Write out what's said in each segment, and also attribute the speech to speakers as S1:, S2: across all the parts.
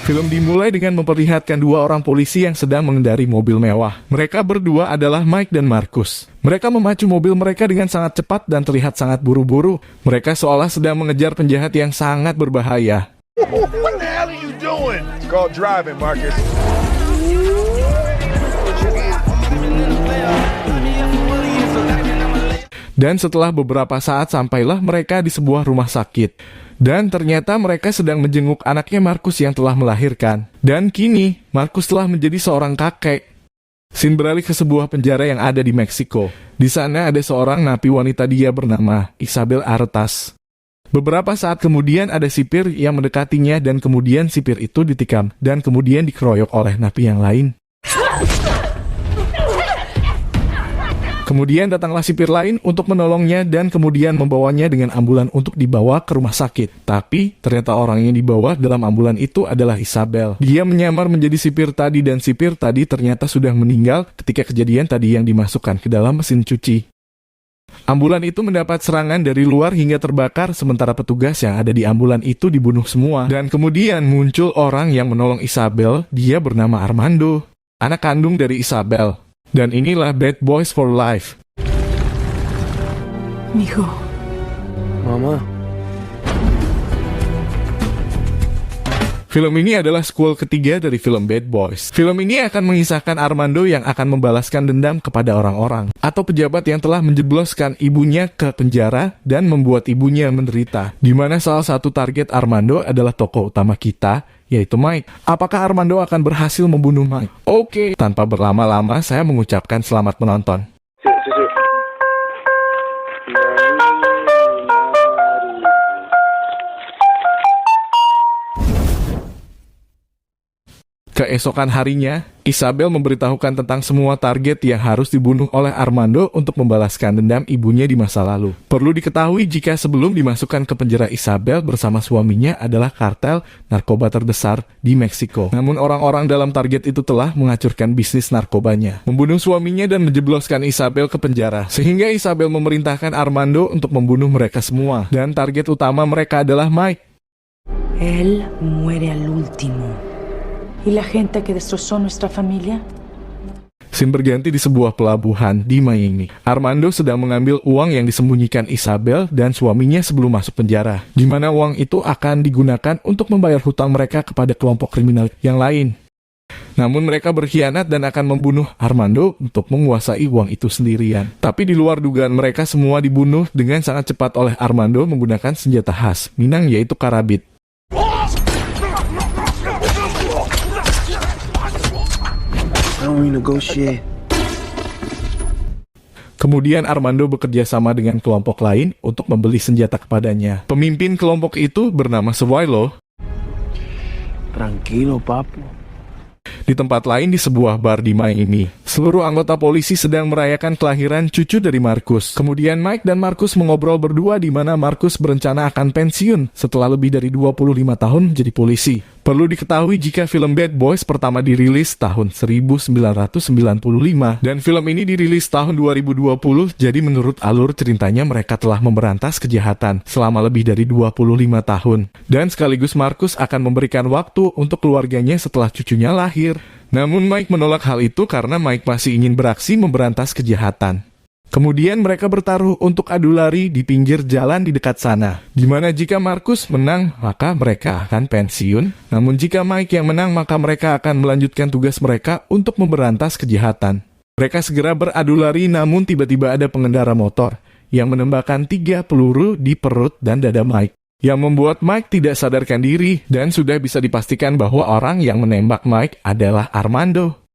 S1: Film dimulai dengan memperlihatkan dua orang polisi yang sedang mengendari mobil mewah. Mereka berdua adalah Mike dan Marcus. Mereka memacu mobil mereka dengan sangat cepat dan terlihat sangat buru-buru. Mereka seolah sedang mengejar penjahat yang sangat berbahaya.
S2: What the hell are you doing? It's called driving, Marcus.
S1: Dan setelah beberapa saat sampailah mereka di sebuah rumah sakit. Dan ternyata mereka sedang menjenguk anaknya Marcus yang telah melahirkan. Dan kini, Marcus telah menjadi seorang kakek. Scene beralih ke sebuah penjara yang ada di Meksiko. Di sana ada seorang napi wanita, dia bernama Isabel Artas. Beberapa saat kemudian ada sipir yang mendekatinya dan kemudian sipir itu ditikam dan kemudian dikeroyok oleh napi yang lain. Kemudian datanglah sipir lain untuk menolongnya dan kemudian membawanya dengan ambulan untuk dibawa ke rumah sakit. Tapi ternyata orang yang dibawa dalam ambulan itu adalah Isabel. Dia menyamar menjadi sipir tadi dan sipir tadi ternyata sudah meninggal ketika kejadian tadi yang dimasukkan ke dalam mesin cuci. Ambulan itu mendapat serangan dari luar hingga terbakar sementara petugas yang ada di ambulan itu dibunuh semua. Dan kemudian muncul orang yang menolong Isabel, dia bernama Armando, anak kandung dari Isabel. Dan inilah Bad Boys for Life.
S3: Mijo.
S4: Mama.
S1: Film ini adalah sequel ketiga dari film Bad Boys. Film ini akan mengisahkan Armando yang akan membalaskan dendam kepada orang-orang atau pejabat yang telah menjebloskan ibunya ke penjara dan membuat ibunya menderita. Di mana salah satu target Armando adalah tokoh utama kita, yaitu Mike. Apakah Armando akan berhasil membunuh Mike? Oke, tanpa berlama-lama saya mengucapkan selamat menonton. Keesokan harinya, Isabel memberitahukan tentang semua target yang harus dibunuh oleh Armando untuk membalaskan dendam ibunya di masa lalu. Perlu diketahui jika sebelum dimasukkan ke penjara, Isabel bersama suaminya adalah kartel narkoba terbesar di Meksiko. Namun orang-orang dalam target itu telah menghancurkan bisnis narkobanya, membunuh suaminya dan menjebloskan Isabel ke penjara. Sehingga Isabel memerintahkan Armando untuk membunuh mereka semua. Dan target utama mereka adalah Mike.
S3: Él muere al último. ¿Y la gente que destrozó nuestra familia?
S1: Scene berganti di sebuah pelabuhan di Miami. Armando sedang mengambil uang yang disembunyikan Isabel dan suaminya sebelum masuk penjara, di mana uang itu akan digunakan untuk membayar hutang mereka kepada kelompok kriminal yang lain. Namun mereka berkhianat dan akan membunuh Armando untuk menguasai uang itu sendirian. Tapi di luar dugaan mereka semua dibunuh dengan sangat cepat oleh Armando menggunakan senjata khas Minang, yaitu karabit. Kemudian Armando bekerja sama dengan kelompok lain untuk membeli senjata kepadanya. Pemimpin kelompok itu bernama Sewilo.
S4: Tranquilo, papu.
S1: Di tempat lain di sebuah bar di Miami, seluruh anggota polisi sedang merayakan kelahiran cucu dari Marcus. Kemudian Mike dan Marcus mengobrol berdua di mana Marcus berencana akan pensiun setelah lebih dari 25 tahun menjadi polisi. Perlu diketahui jika film Bad Boys pertama dirilis tahun 1995 dan film ini dirilis tahun 2020, jadi menurut alur ceritanya mereka telah memberantas kejahatan selama lebih dari 25 tahun. Dan sekaligus Marcus akan memberikan waktu untuk keluarganya setelah cucunya lahir. Namun Mike menolak hal itu karena Mike masih ingin beraksi memberantas kejahatan. Kemudian mereka bertaruh untuk adu lari di pinggir jalan di dekat sana, di mana jika Marcus menang, maka mereka akan pensiun. Namun jika Mike yang menang, maka mereka akan melanjutkan tugas mereka untuk memberantas kejahatan. Mereka segera beradu lari, namun tiba-tiba ada pengendara motor yang menembakkan 3 peluru di perut dan dada Mike, yang membuat Mike tidak sadarkan diri, dan sudah bisa dipastikan bahwa orang yang menembak Mike adalah Armando.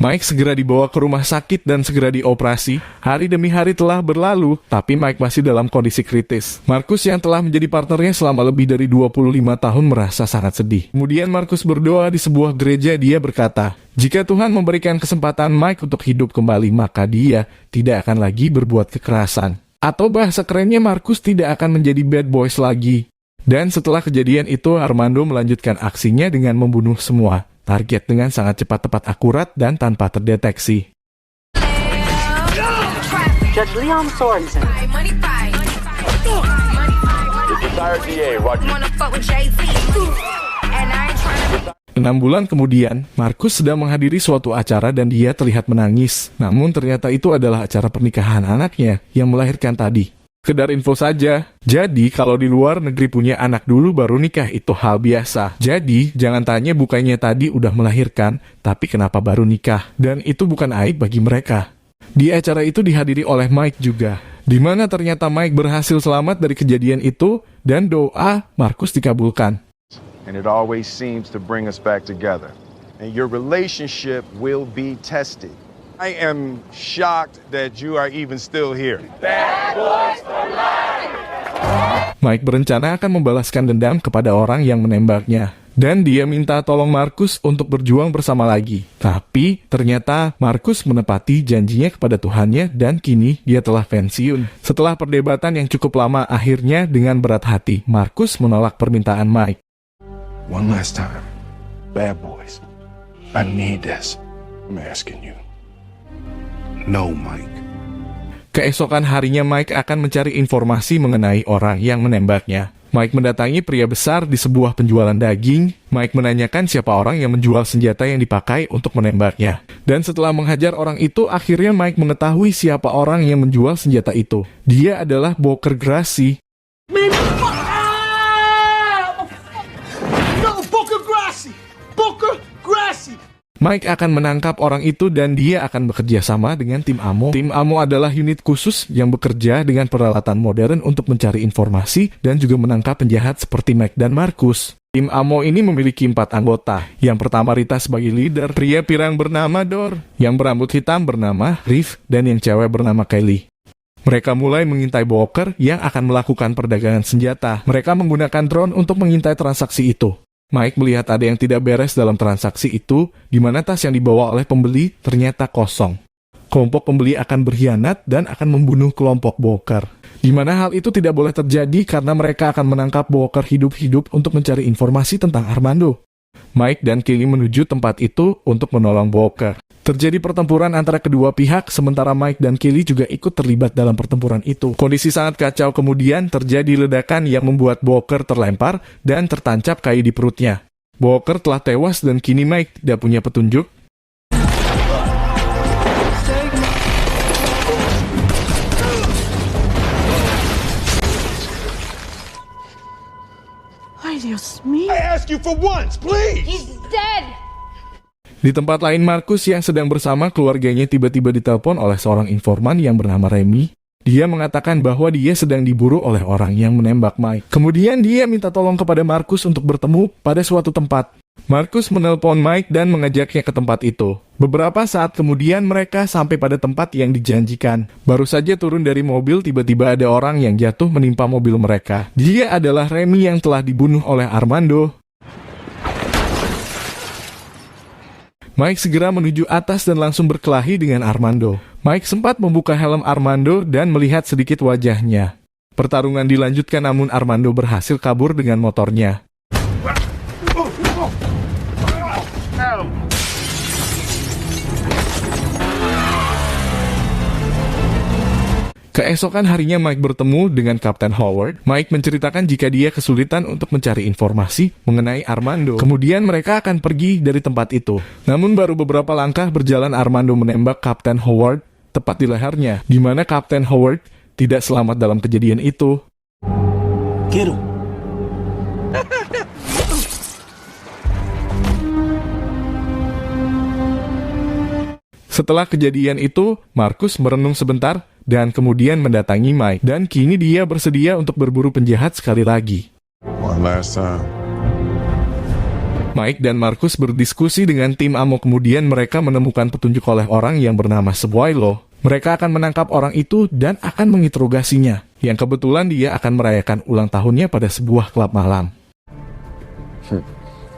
S1: Mike segera dibawa ke rumah sakit dan segera dioperasi. Hari demi hari telah berlalu, tapi Mike masih dalam kondisi kritis. Marcus yang telah menjadi partnernya selama lebih dari 25 tahun merasa sangat sedih. Kemudian Marcus berdoa di sebuah gereja. Dia berkata, jika Tuhan memberikan kesempatan Mike untuk hidup kembali, maka dia tidak akan lagi berbuat kekerasan. Atau bahasa kerennya, Marcus tidak akan menjadi bad boys lagi. Dan setelah kejadian itu, Armando melanjutkan aksinya dengan membunuh semua target dengan sangat cepat, tepat, akurat, dan tanpa terdeteksi.
S3: Judge Leon Sorensen.
S2: The desired DA, Roger.
S1: 6 bulan kemudian, Markus sedang menghadiri suatu acara dan dia terlihat menangis. Namun ternyata itu adalah acara pernikahan anaknya yang melahirkan tadi. Sekedar info saja, jadi kalau di luar negeri punya anak dulu baru nikah itu hal biasa. Jadi jangan tanya bukannya tadi udah melahirkan, tapi kenapa baru nikah. Dan itu bukan aib bagi mereka. Di acara itu dihadiri oleh Mike juga, di mana ternyata Mike berhasil selamat dari kejadian itu dan doa Markus dikabulkan.
S2: And it always seems to bring us back together. And your relationship will be tested. I am shocked that you are even still here.
S1: Mike berencana akan membalaskan dendam kepada orang yang menembaknya. Dan dia minta tolong Markus untuk berjuang bersama lagi. Tapi ternyata Markus menepati janjinya kepada Tuhannya dan kini dia telah pensiun. Setelah perdebatan yang cukup lama, akhirnya dengan berat hati, Markus menolak permintaan Mike.
S2: One last time. Bad boys. I need this. I'm asking you. No, Mike.
S1: Keesokan harinya Mike akan mencari informasi mengenai orang yang menembaknya. Mike mendatangi pria besar di sebuah penjualan daging. Mike menanyakan siapa orang yang menjual senjata yang dipakai untuk menembaknya. Dan setelah menghajar orang itu, akhirnya Mike mengetahui siapa orang yang menjual senjata itu. Dia adalah Booker Gracie. Mike akan menangkap orang itu dan dia akan bekerja sama dengan tim AMO. Tim AMO adalah unit khusus yang bekerja dengan peralatan modern untuk mencari informasi dan juga menangkap penjahat seperti Mike dan Markus. Tim AMO ini memiliki 4 anggota. Yang pertama Rita sebagai leader, pria pirang bernama Dor, yang berambut hitam bernama Riff, dan yang cewek bernama Kylie. Mereka mulai mengintai Booker yang akan melakukan perdagangan senjata. Mereka menggunakan drone untuk mengintai transaksi itu. Mike melihat ada yang tidak beres dalam transaksi itu, di mana tas yang dibawa oleh pembeli ternyata kosong. Kelompok pembeli akan berkhianat dan akan membunuh kelompok Booker. Di mana hal itu tidak boleh terjadi karena mereka akan menangkap Booker hidup-hidup untuk mencari informasi tentang Armando. Mike dan Kylie menuju tempat itu untuk menolong Booker. Terjadi pertempuran antara kedua pihak, sementara Mike dan Kylie juga ikut terlibat dalam pertempuran itu. Kondisi sangat kacau, kemudian terjadi ledakan yang membuat Booker terlempar dan tertancap kayu di perutnya. Booker telah tewas dan kini Mike tidak punya petunjuk.
S3: Ay, Dios mío.
S2: I ask you for once, please!
S5: He's dead!
S1: Di tempat lain, Markus yang sedang bersama keluarganya tiba-tiba ditelepon oleh seorang informan yang bernama Remy. Dia mengatakan bahwa dia sedang diburu oleh orang yang menembak Mike. Kemudian dia minta tolong kepada Markus untuk bertemu pada suatu tempat. Markus menelpon Mike dan mengajaknya ke tempat itu. Beberapa saat kemudian mereka sampai pada tempat yang dijanjikan. Baru saja turun dari mobil, tiba-tiba ada orang yang jatuh menimpa mobil mereka. Dia adalah Remy yang telah dibunuh oleh Armando. Mike segera menuju atas dan langsung berkelahi dengan Armando. Mike sempat membuka helm Armando dan melihat sedikit wajahnya. Pertarungan dilanjutkan namun Armando berhasil kabur dengan motornya. Keesokan harinya Mike bertemu dengan Kapten Howard. Mike menceritakan jika dia kesulitan untuk mencari informasi mengenai Armando. Kemudian mereka akan pergi dari tempat itu. Namun baru beberapa langkah berjalan Armando menembak Kapten Howard tepat di lehernya, di mana Kapten Howard tidak selamat dalam kejadian itu.
S4: Get him.
S1: Setelah kejadian itu, Markus merenung sebentar dan kemudian mendatangi Mike. Dan kini dia bersedia untuk berburu penjahat sekali lagi.
S2: One last time.
S1: Mike dan Markus berdiskusi dengan tim AMO, kemudian mereka menemukan petunjuk oleh orang yang bernama Swailo. Mereka akan menangkap orang itu dan akan menginterogasinya. Yang kebetulan dia akan merayakan ulang tahunnya pada sebuah klub malam.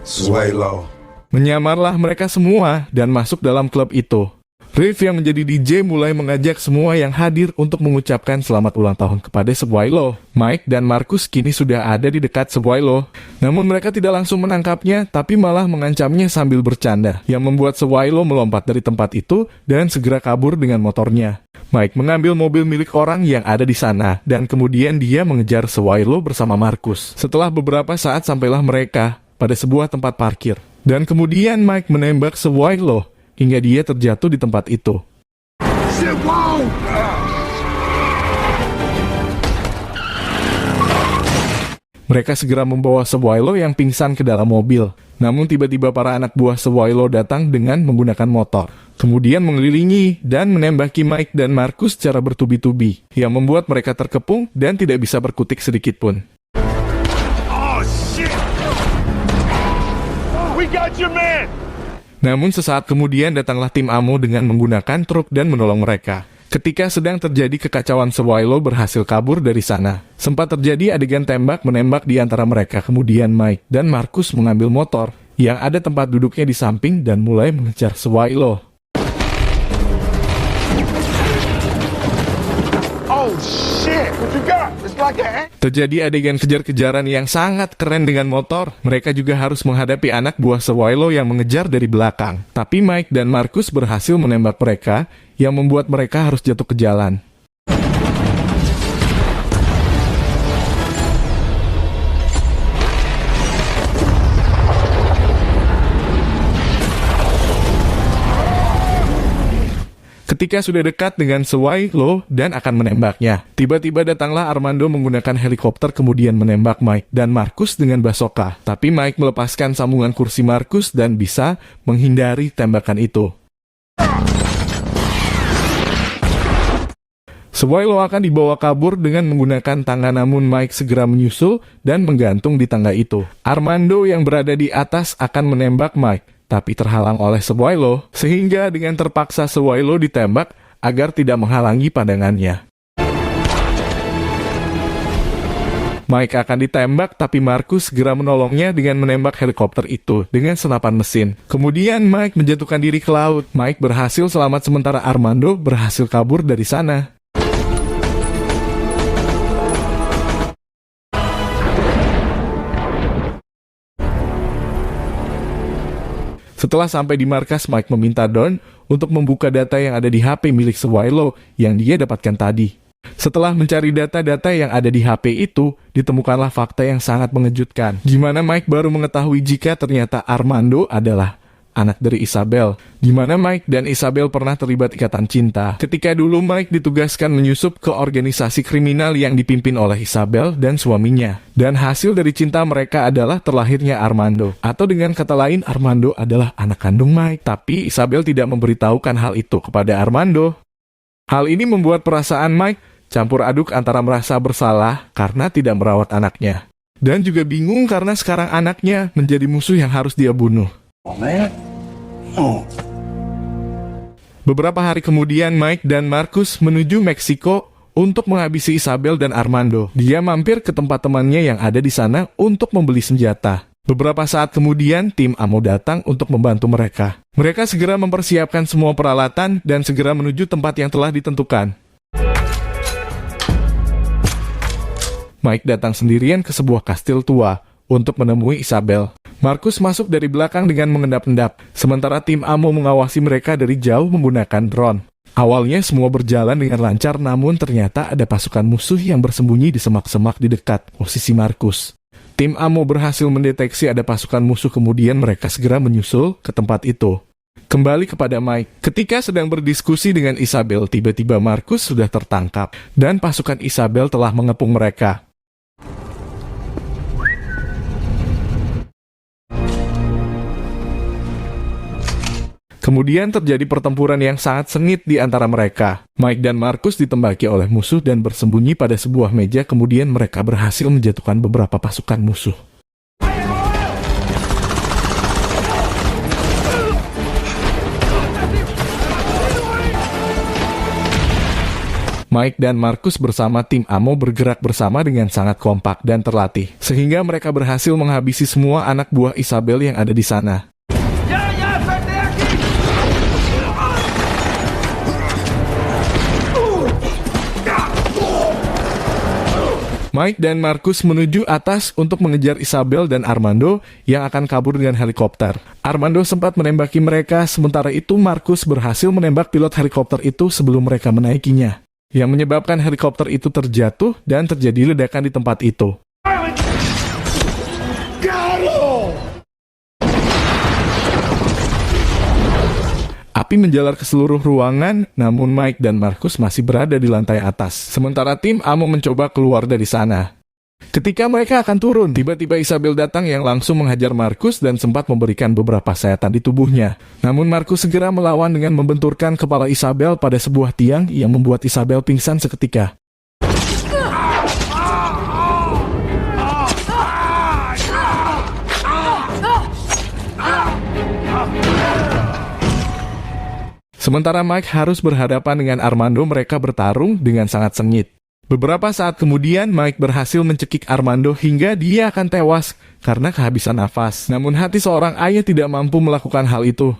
S2: Sway low.
S1: Menyamarlah mereka semua dan masuk dalam klub itu. Reeve yang menjadi DJ mulai mengajak semua yang hadir untuk mengucapkan selamat ulang tahun kepada Sewilo. Mike dan Marcus kini sudah ada di dekat Sewilo. Namun mereka tidak langsung menangkapnya, tapi malah mengancamnya sambil bercanda, yang membuat Sewilo melompat dari tempat itu dan segera kabur dengan motornya. Mike mengambil mobil milik orang yang ada di sana, dan kemudian dia mengejar Sewilo bersama Marcus. Setelah beberapa saat sampailah mereka pada sebuah tempat parkir. Dan kemudian Mike menembak Sewilo hingga dia terjatuh di tempat itu. Mereka segera membawa Sewilo yang pingsan ke dalam mobil. Namun tiba-tiba para anak buah Sewilo datang dengan menggunakan motor. Kemudian mengelilingi dan menembaki Mike dan Marcus secara bertubi-tubi, yang membuat mereka terkepung dan tidak bisa berkutik sedikit pun.
S2: Oh, shit! We got your man!
S1: Namun sesaat kemudian datanglah tim Amo dengan menggunakan truk dan menolong mereka. Ketika sedang terjadi kekacauan, Sewilo berhasil kabur dari sana. Sempat terjadi adegan tembak-menembak di antara mereka. Kemudian Mike dan Marcus mengambil motor yang ada tempat duduknya di samping dan mulai mengejar Sewilo.
S2: Oh, shit! What you got? It's like a...
S1: Terjadi adegan kejar-kejaran yang sangat keren dengan motor. Mereka juga harus menghadapi anak buah Sewilo yang mengejar dari belakang. Tapi Mike dan Marcus berhasil menembak mereka, yang membuat mereka harus jatuh ke jalan. Ketika sudah dekat dengan Sewilo dan akan menembaknya, tiba-tiba datanglah Armando menggunakan helikopter kemudian menembak Mike dan Marcus dengan basoka. Tapi Mike melepaskan sambungan kursi Marcus dan bisa menghindari tembakan itu. Sewilo akan dibawa kabur dengan menggunakan tangga, namun Mike segera menyusul dan menggantung di tangga itu. Armando yang berada di atas akan menembak Mike, tapi terhalang oleh Sewilo, sehingga dengan terpaksa Sewilo ditembak agar tidak menghalangi pandangannya. Mike akan ditembak, tapi Marcus segera menolongnya dengan menembak helikopter itu dengan senapan mesin. Kemudian Mike menjatuhkan diri ke laut. Mike berhasil selamat sementara Armando berhasil kabur dari sana. Setelah sampai di markas, Mike meminta Don untuk membuka data yang ada di HP milik Sewilo yang dia dapatkan tadi. Setelah mencari data-data yang ada di HP itu, ditemukanlah fakta yang sangat mengejutkan, di mana Mike baru mengetahui jika ternyata Armando adalah anak dari Isabel, di mana Mike dan Isabel pernah terlibat ikatan cinta. Ketika dulu Mike ditugaskan menyusup ke organisasi kriminal yang dipimpin oleh Isabel dan suaminya. Dan hasil dari cinta mereka adalah terlahirnya Armando. Atau dengan kata lain, Armando adalah anak kandung Mike. Tapi Isabel tidak memberitahukan hal itu kepada Armando. Hal ini membuat perasaan Mike campur aduk antara merasa bersalah karena tidak merawat anaknya, dan juga bingung karena sekarang anaknya menjadi musuh yang harus dia bunuh.
S4: Oh, man. Oh.
S1: Beberapa hari kemudian, Mike dan Marcus menuju Meksiko untuk menghabisi Isabel dan Armando. Dia mampir ke tempat temannya yang ada di sana untuk membeli senjata. Beberapa saat kemudian, tim Amo datang untuk membantu mereka. Mereka segera mempersiapkan semua peralatan dan segera menuju tempat yang telah ditentukan. Mike datang sendirian ke sebuah kastil tua untuk menemui Isabel. Marcus masuk dari belakang dengan mengendap-endap, sementara tim Amo mengawasi mereka dari jauh menggunakan drone. Awalnya semua berjalan dengan lancar, namun ternyata ada pasukan musuh yang bersembunyi di semak-semak di dekat posisi Marcus. Tim Amo berhasil mendeteksi ada pasukan musuh, kemudian mereka segera menyusul ke tempat itu. Kembali kepada Mike. Ketika sedang berdiskusi dengan Isabel, tiba-tiba Marcus sudah tertangkap, dan pasukan Isabel telah mengepung mereka. Kemudian terjadi pertempuran yang sangat sengit di antara mereka. Mike dan Marcus ditembaki oleh musuh dan bersembunyi pada sebuah meja, kemudian mereka berhasil menjatuhkan beberapa pasukan musuh. Mike dan Marcus bersama tim Amo bergerak bersama dengan sangat kompak dan terlatih, sehingga mereka berhasil menghabisi semua anak buah Isabel yang ada di sana. Mike dan Marcus menuju atas untuk mengejar Isabel dan Armando yang akan kabur dengan helikopter. Armando sempat menembaki mereka, sementara itu Marcus berhasil menembak pilot helikopter itu sebelum mereka menaikinya, yang menyebabkan helikopter itu terjatuh dan terjadi ledakan di tempat itu. Api menjalar ke seluruh ruangan, namun Mike dan Marcus masih berada di lantai atas. Sementara tim Amo mencoba keluar dari sana. Ketika mereka akan turun, tiba-tiba Isabel datang yang langsung menghajar Marcus dan sempat memberikan beberapa sayatan di tubuhnya. Namun Marcus segera melawan dengan membenturkan kepala Isabel pada sebuah tiang yang membuat Isabel pingsan seketika. Sementara Mike harus berhadapan dengan Armando, mereka bertarung dengan sangat sengit. Beberapa saat kemudian, Mike berhasil mencekik Armando hingga dia akan tewas karena kehabisan nafas. Namun hati seorang ayah tidak mampu melakukan hal itu.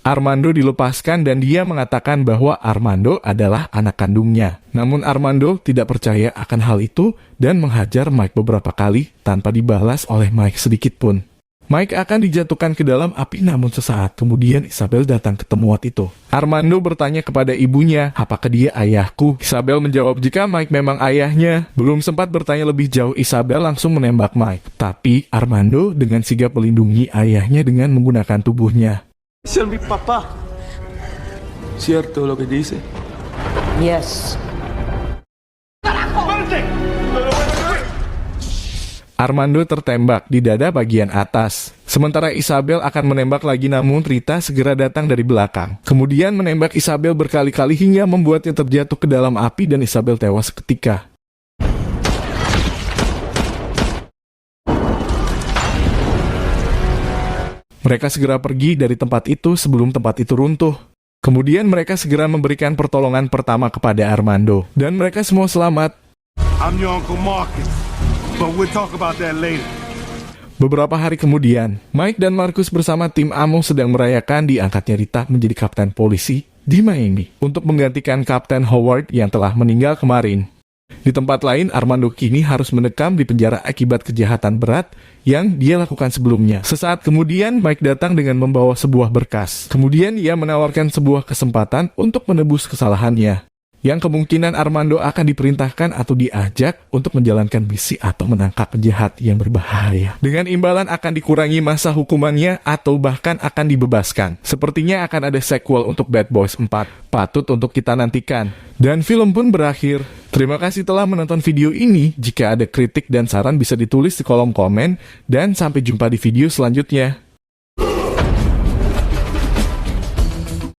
S1: Armando dilepaskan dan dia mengatakan bahwa Armando adalah anak kandungnya. Namun Armando tidak percaya akan hal itu dan menghajar Mike beberapa kali tanpa dibalas oleh Mike sedikit pun. Mike akan dijatuhkan ke dalam api, namun sesaat kemudian Isabel datang ke tempat itu. Armando bertanya kepada ibunya, apakah dia ayahku? Isabel menjawab jika Mike memang ayahnya. Belum sempat bertanya lebih jauh, Isabel langsung menembak Mike. Tapi Armando dengan sigap melindungi ayahnya dengan menggunakan tubuhnya.
S5: Es mi papá. ¿Cierto lo que dice?
S3: Yes.
S1: Armando tertembak di dada bagian atas. Sementara Isabel akan menembak lagi, namun Rita segera datang dari belakang. Kemudian menembak Isabel berkali-kali hingga membuatnya terjatuh ke dalam api dan Isabel tewas seketika. Mereka segera pergi dari tempat itu sebelum tempat itu runtuh. Kemudian mereka segera memberikan pertolongan pertama kepada Armando. Dan mereka semua selamat.
S2: I'm your Uncle Marcus, but we'll talk about that later.
S1: Beberapa hari kemudian, Mike dan Marcus bersama tim Amo sedang merayakan diangkatnya Rita menjadi kapten polisi di Miami untuk menggantikan Kapten Howard yang telah meninggal kemarin. Di tempat lain, Armando kini harus mendekam di penjara akibat kejahatan berat yang dia lakukan sebelumnya. Sesaat kemudian, Mike datang dengan membawa sebuah berkas. Kemudian ia menawarkan sebuah kesempatan untuk menebus kesalahannya, yang kemungkinan Armando akan diperintahkan atau diajak untuk menjalankan misi atau menangkap penjahat yang berbahaya. Dengan imbalan akan dikurangi masa hukumannya atau bahkan akan dibebaskan. Sepertinya akan ada sequel untuk Bad Boys 4. Patut untuk kita nantikan. Dan film pun berakhir. Terima kasih telah menonton video ini. Jika ada kritik dan saran bisa ditulis di kolom komen. Dan sampai jumpa di video selanjutnya.